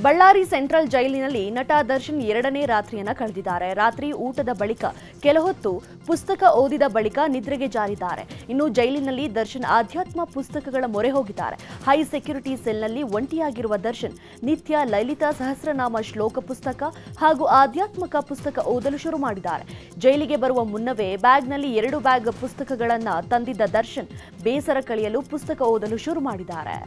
Ballari central ಜೈಲಿನಲ್ಲಿ ನಟ ದರ್ಶನ್ ಎರಡನೇ ರಾತ್ರಿಯನ್ನ ಕಳೆದಿದ್ದಾರೆ. ರಾತ್ರಿ ಊಟದ ಬಳಿಕ ಕೆಲಹೊತ್ತು ಪುಸ್ತಕ ಓದಿದ ಬಳಿಕ ನಿದ್ರೆಗೆ ಜಾರಿದ್ದಾರೆ. ಇನ್ನು ಜೈಲಿನಲ್ಲಿ ದರ್ಶನ್ ಆಧ್ಯಾತ್ಮ ಪುಸ್ತಕಗಳ ಮೊರೆ ಹೋಗಿದ್ದಾರೆ. ಹೈ ಸೆಕ್ಯೂರಿಟಿ ಸೆಲ್ನಲ್ಲಿ ಒಂಟಿಯಾಗಿರುವ ದರ್ಶನ್ ನಿತ್ಯ ಲಲಿತಾ ಸಹಸ್ರನಾಮ ಶ್ಲೋಕ ಪುಸ್ತಕ ಹಾಗೂ ಆಧ್ಯಾತ್ಮಿಕ ಪುಸ್ತಕ ಓದಲು ಶುರು ಮಾಡಿದ್ದಾರೆ. ಜೈಲಿಗೆ ಬರುವ ಮುನ್ನವೇ ಬ್ಯಾಗ್ನಲ್ಲಿ 2 ಬ್ಯಾಗ್ ಪುಸ್ತಕಗಳನ್ನು ತಂದಿದ್ದ ದರ್ಶನ್ ಬೇಸರ ಕಳೆಯಲು ಪುಸ್ತಕ ಓದಲು ಶುರು ಮಾಡಿದ್ದಾರೆ.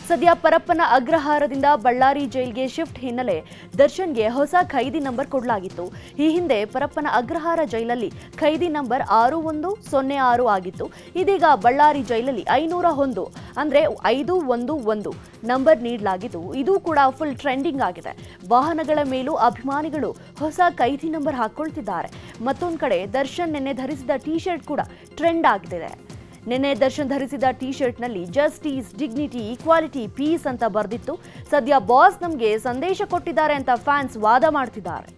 ಸದ್ಯ ಪರಪ್ಪನ ಅಗ್ರಹಾರದಿಂದ ಬಳ್ಳಾರಿ ಜೈಲ್ಗೆ ಶಿಫ್ಟ್ ಹಿನ್ನೆಲೆ ದರ್ಶನ್ಗೆ ಹೊಸ ಖೈದಿ ನಂಬರ್ ಕೊಡಲಾಗಿತ್ತು. ಈ ಹಿಂದೆ ಪರಪ್ಪನ ಅಗ್ರಹಾರ ಜೈಲಲ್ಲಿ ಖೈದಿ ನಂಬರ್ 6106 ಆಗಿತ್ತು. ಇದೀಗ ಬಳ್ಳಾರಿ ಜೈಲಲ್ಲಿ 501 ಅಂದ್ರೆ 511 ನಂಬರ್ ನೀಡಲಾಗಿದ್ದು ಇದು ಕೂಡ ಫುಲ್ ಟ್ರೆಂಡಿಂಗ್ ಆಗಿದೆ. ವಾಹನಗಳ ಮೇಲೂ ಅಭಿಮಾನಿಗಳು ಹೊಸ ಖೈದಿ ನಂಬರ್ ಹಾಕೊಳ್ತಿದ್ದಾರೆ. ಮತ್ತೊಂದು ಕಡೆ ದರ್ಶನ್ ನಿನ್ನೆ ಧರಿಸಿದ ಟಿ ಶರ್ಟ್ ಕೂಡ ಟ್ರೆಂಡ್ ಆಗಿದೆ. ನಿನ್ನೆ ದರ್ಶನ್ ಧರಿಸಿದ ಟಿ ಶರ್ಟ್ನಲ್ಲಿ ಜಸ್ಟಿಸ್, ಡಿಗ್ನಿಟಿ, ಈಕ್ವಾಲಿಟಿ, ಪೀಸ್ ಅಂತ ಬರೆದಿತ್ತು. ಸದ್ಯ ಬಾಸ್ ನಮಗೆ ಸಂದೇಶ ಕೊಟ್ಟಿದ್ದಾರೆ ಅಂತ ಫ್ಯಾನ್ಸ್ ವಾದ ಮಾಡ್ತಿದ್ದಾರೆ.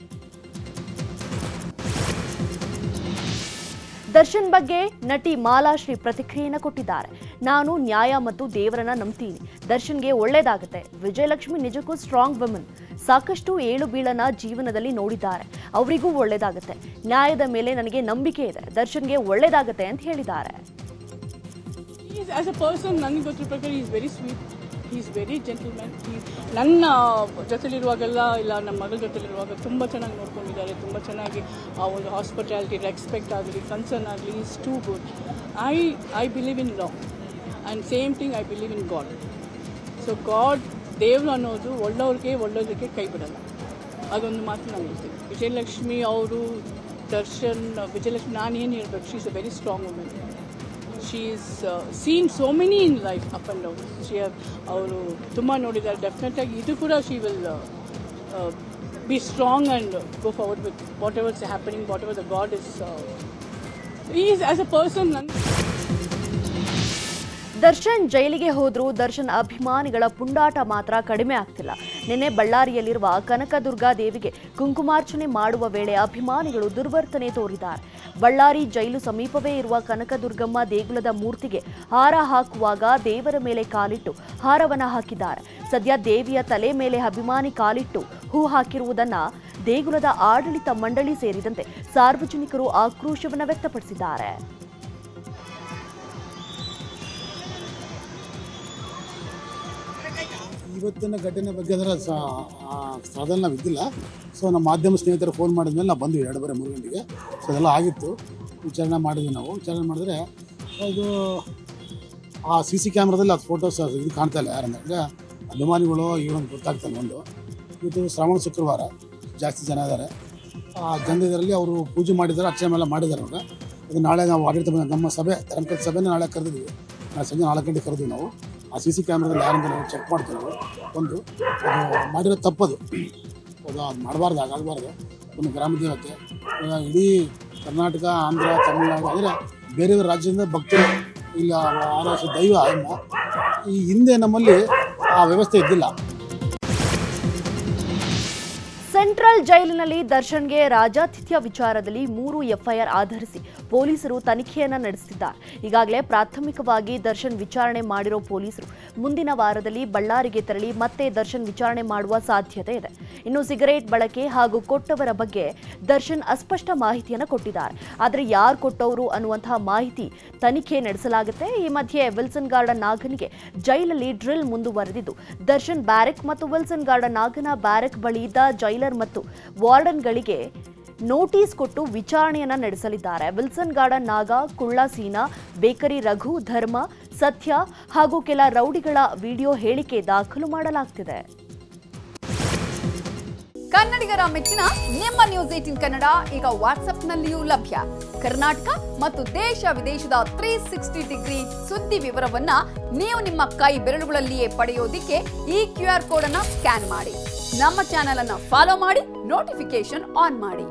ದರ್ಶನ್ ಬಗ್ಗೆ ನಟಿ ಮಾಲಾಶ್ರೀ ಪ್ರತಿಕ್ರಿಯೆಯನ್ನು ಕೊಟ್ಟಿದ್ದಾರೆ. ನಾನು ನ್ಯಾಯ ಮತ್ತು ದೇವರನ್ನ ನಂಬ್ತೀನಿ. ದರ್ಶನ್ಗೆ ಒಳ್ಳೇದಾಗುತ್ತೆ. ವಿಜಯಲಕ್ಷ್ಮಿ ನಿಜಕ್ಕೂ ಸ್ಟ್ರಾಂಗ್ ವುಮನ್. ಸಾಕಷ್ಟು ಏಳು ಬೀಳನ ಜೀವನದಲ್ಲಿ ನೋಡಿದ್ದಾರೆ. ಅವರಿಗೂ ಒಳ್ಳೇದಾಗುತ್ತೆ. ನ್ಯಾಯದ ಮೇಲೆ ನನಗೆ ನಂಬಿಕೆ ಇದೆ. ದರ್ಶನ್ಗೆ ಒಳ್ಳೇದಾಗುತ್ತೆ ಅಂತ ಹೇಳಿದ್ದಾರೆ. As a person, ನನಗೆ ಗೊತ್ತಿರೋ ಪ್ರಕಾರ he is very sweet. He is very gentleman. ನನ್ನ ಜೊತೆಲಿರುವಾಗೆಲ್ಲ ಇಲ್ಲ ನಮ್ಮ ಮಗಳ ಜೊತೆಲಿರುವಾಗ ತುಂಬ ಚೆನ್ನಾಗಿ ನೋಡ್ಕೊಂಡಿದ್ದಾರೆ. ತುಂಬ ಚೆನ್ನಾಗಿ ಆ ಒಂದು ಹಾಸ್ಪಿಟಾಲಿಟಿ, ರೆಸ್ಪೆಕ್ಟ್ ಆಗಲಿ, ಕನ್ಸರ್ನ್ ಆಗಲಿ, is too good. I believe in law and same thing I believe in god. So god, ದೇವರು ಅನ್ನೋದು ಒಳ್ಳೆಯವ್ರಿಗೆ ಒಳ್ಳೆಯದಕ್ಕೆ ಕೈ ಬಿಡಲ್ಲ. ಅದೊಂದು ಮಾತು ನಾನು ಹೇಳ್ತೀನಿ. ವಿಜಯಲಕ್ಷ್ಮಿ ಅವರು, ದರ್ಶನ್, ವಿಜಯಲಕ್ಷ್ಮಿ ನಾನು ಏನು ಹೇಳ್ಬೇಕು, she is a very strong women. She is seen so many in life up and down. ಅವರು ತುಂಬ ನೋಡಿದ್ದಾರೆ. ಡೆಫಿನೆಟಾಗಿ ಇದು ಕೂಡ she will be strong and go forward with whatever is happening, whatever the God is. He is as a person. Darshan ಜೈಲಿಗೆ ಹೋದ್ರೂ ದರ್ಶನ್ ಅಭಿಮಾನಿಗಳ ಪುಂಡಾಟ ಮಾತ್ರ ಕಡಿಮೆ ಆಗ್ತಿಲ್ಲ. ನಿನ್ನೆ ಬಳ್ಳಾರಿಯಲ್ಲಿರುವ ಕನಕದುರ್ಗಾ ದೇವಿಗೆ ಕುಂಕುಮಾರ್ಚನೆ ಮಾಡುವ ವೇಳೆ ಅಭಿಮಾನಿಗಳು ದುರ್ವರ್ತನೆ ತೋರಿದ್ದಾರೆ. ಬಳ್ಳಾರಿ ಜೈಲು ಸಮೀಪವೇ ಇರುವ ಕನಕದುರ್ಗಮ್ಮ ದೇಗುಲದ ಮೂರ್ತಿಗೆ ಹಾರ ಹಾಕುವಾಗ ದೇವರ ಮೇಲೆ ಕಾಲಿಟ್ಟು ಹಾರವನ್ನ ಹಾಕಿದ್ದಾರೆ. ಸದ್ಯ ದೇವಿಯ ತಲೆ ಮೇಲೆ ಅಭಿಮಾನಿ ಕಾಲಿಟ್ಟು ಹೂ ಹಾಕಿರುವುದನ್ನ ದೇಗುಲದ ಆಡಳಿತ ಮಂಡಳಿ ಸೇರಿದಂತೆ ಸಾರ್ವಜನಿಕರು ಆಕ್ರೋಶವನ್ನು ವ್ಯಕ್ತಪಡಿಸಿದ್ದಾರೆ. ಇವತ್ತಿನ ಘಟನೆ ಬಗ್ಗೆ ಅದರ ಸ್ಥಳದಲ್ಲಿ ನಾವು ಇದ್ದಿಲ್ಲ. ಸೊ ನಮ್ಮ ಮಾಧ್ಯಮ ಸ್ನೇಹಿತರು ಫೋನ್ ಮಾಡಿದ್ಮೇಲೆ ನಾವು ಬಂದ್ವಿ 2-3 ಗಂಟೆಗೆ. ಸೊ ಅದೆಲ್ಲ ಆಗಿತ್ತು. ವಿಚಾರಣೆ ಮಾಡಿದ್ವಿ ನಾವು. ವಿಚಾರಣೆ ಮಾಡಿದ್ರೆ ಅದು ಆ CC ಕ್ಯಾಮ್ರಾದಲ್ಲಿ ಅದು ಫೋಟೋಸ್ ಇದು ಕಾಣ್ತಾ ಇಲ್ಲ. ಯಾರಂದರೆ ಅಭಿಮಾನಿಗಳು ಈಗೊಂದು ಗೊತ್ತಾಗ್ತಾನೆ. ಒಂದು ಇವತ್ತು ಶ್ರಾವಣ ಶುಕ್ರವಾರ, ಜಾಸ್ತಿ ಜನ ಇದ್ದಾರೆ. ಆ ಜನರಲ್ಲಿ ಅವರು ಪೂಜೆ ಮಾಡಿದ್ದಾರೆ, ಅರ್ಚನೆ ಎಲ್ಲ ಮಾಡಿದ್ದಾರೆ. ಅವಾಗ ಅದು ನಾಳೆ ನಾವು ಆಡಳಿತ ನಮ್ಮ ಸಭೆ, ಧರ್ಮಕರ್ತ ಸಭೆನ ನಾಳೆ ಕರೆದಿದ್ವಿ. ನಾಳೆ ಸಂಜೆ 4 ಗಂಟೆಗೆ ಕರೆದ್ವಿ ನಾವು. ಆ CC ಕ್ಯಾಮ್ರಾದಲ್ಲಿ ಯಾರಂತ ನಾವು ಚೆಕ್ ಮಾಡ್ತೀವಿ ನಾವು. ಒಂದು ಅದು ಮಾಡಿರೋ ತಪ್ಪದು, ಅದು ಮಾಡಬಾರ್ದು, ಹಾಗಾಗಬಾರ್ದು. ಒಂದು ಗ್ರಾಮ ದೇವತೆ ಇಡೀ ಕರ್ನಾಟಕ, ಆಂಧ್ರ, ತಮಿಳುನಾಡು ಅಂದರೆ ಬೇರೆ ರಾಜ್ಯದಿಂದ ಭಕ್ತರು ಇಲ್ಲ ಆರಾಧಿಸೋ ದೈವ ಅಮ್ಮ. ಈ ಹಿಂದೆ ನಮ್ಮಲ್ಲಿ ಆ ವ್ಯವಸ್ಥೆ ಇದ್ದಿಲ್ಲ. ಸೆಂಟ್ರಲ್ ಜೈಲಿನಲ್ಲಿ ದರ್ಶನ್ಗೆ ರಾಜಾತಿಥ್ಯ ವಿಚಾರದಲ್ಲಿ 3 FIR ಆಧರಿಸಿ ಪೊಲೀಸರು ತನಿಖೆಯನ್ನ ನಡೆಸುತ್ತಿದ್ದಾರೆ. ಈಗಾಗಲೇ ಪ್ರಾಥಮಿಕವಾಗಿ ದರ್ಶನ್ ವಿಚಾರಣೆ ಮಾಡಿರೋ ಪೊಲೀಸರು ಮುಂದಿನ ವಾರದಲ್ಲಿ ಬಳ್ಳಾರಿಗೆ ತೆರಳಿ ಮತ್ತೆ ದರ್ಶನ್ ವಿಚಾರಣೆ ಮಾಡುವ ಸಾಧ್ಯತೆ ಇದೆ. ಇನ್ನು ಸಿಗರೇಟ್ ಬಳಕೆ ಹಾಗೂ ಕೊಟ್ಟವರ ಬಗ್ಗೆ ದರ್ಶನ್ ಅಸ್ಪಷ್ಟ ಮಾಹಿತಿಯನ್ನು ಕೊಟ್ಟಿದ್ದಾರೆ. ಆದರೆ ಯಾರು ಕೊಟ್ಟವರು ಅನ್ನುವಂತಹ ಮಾಹಿತಿ ತನಿಖೆ ನಡೆಸಲಾಗುತ್ತೆ. ಈ ಮಧ್ಯೆ ವಿಲ್ಸನ್ ಗಾರ್ಡನ್ ನಾಗನಿಗೆ ಜೈಲಲ್ಲಿ ಡ್ರಿಲ್ ಮುಂದುವರೆದಿದ್ದು, ದರ್ಶನ್ ಬ್ಯಾರೆಕ್ ಮತ್ತು ವಿಲ್ಸನ್ ಗಾರ್ಡನ್ ನಾಗನ ಬ್ಯಾರೆಕ್ ಬಳಿ ಇದ್ದ ಜೈಲರ್ ಮತ್ತು ವಾರ್ಡನ್ಗಳಿಗೆ ನೋಟಿಸ್ ಕೊಟ್ಟು ವಿಚಾರಣೆಯನ್ನ ನಡೆಸಲಿದ್ದಾರೆ. ವಿಲ್ಸನ್ ಗಾರ್ಡನ್ ನಾಗ, ಕುಳ್ಳ ಸೀನಾ, ಬೇಕರಿ ರಘು, ಧರ್ಮ, ಸತ್ಯ ಹಾಗೂ ಕೆಲ ರೌಡಿಗಳ ವಿಡಿಯೋ ಹೇಳಿಕೆ ದಾಖಲು ಮಾಡಲಾಗ್ತಿದೆ. ಕನ್ನಡಿಗರ ಮೆಚ್ಚಿನ ನಿಮ್ಮ ನ್ಯೂಸ್ 18 ಕನ್ನಡ ಈಗ ವಾಟ್ಸ್ಆಪ್ನಲ್ಲಿಯೂ ಲಭ್ಯ. ಕರ್ನಾಟಕ ಮತ್ತು ದೇಶ ವಿದೇಶದ 360 ಡಿಗ್ರಿ ಸುದ್ದಿ ವಿವರವನ್ನ ನೀವು ನಿಮ್ಮ ಕೈ ಬೆರಳುಗಳಲ್ಲಿಯೇ ಪಡೆಯೋದಿಕ್ಕೆ ಈ QR ಕೋಡ್ ಅನ್ನ ಸ್ಕ್ಯಾನ್ ಮಾಡಿ. ನಮ್ಮ ಚಾನೆಲ್ ಅನ್ನ ಫಾಲೋ ಮಾಡಿ, ನೋಟಿಫಿಕೇಶನ್ ಆನ್ ಮಾಡಿ.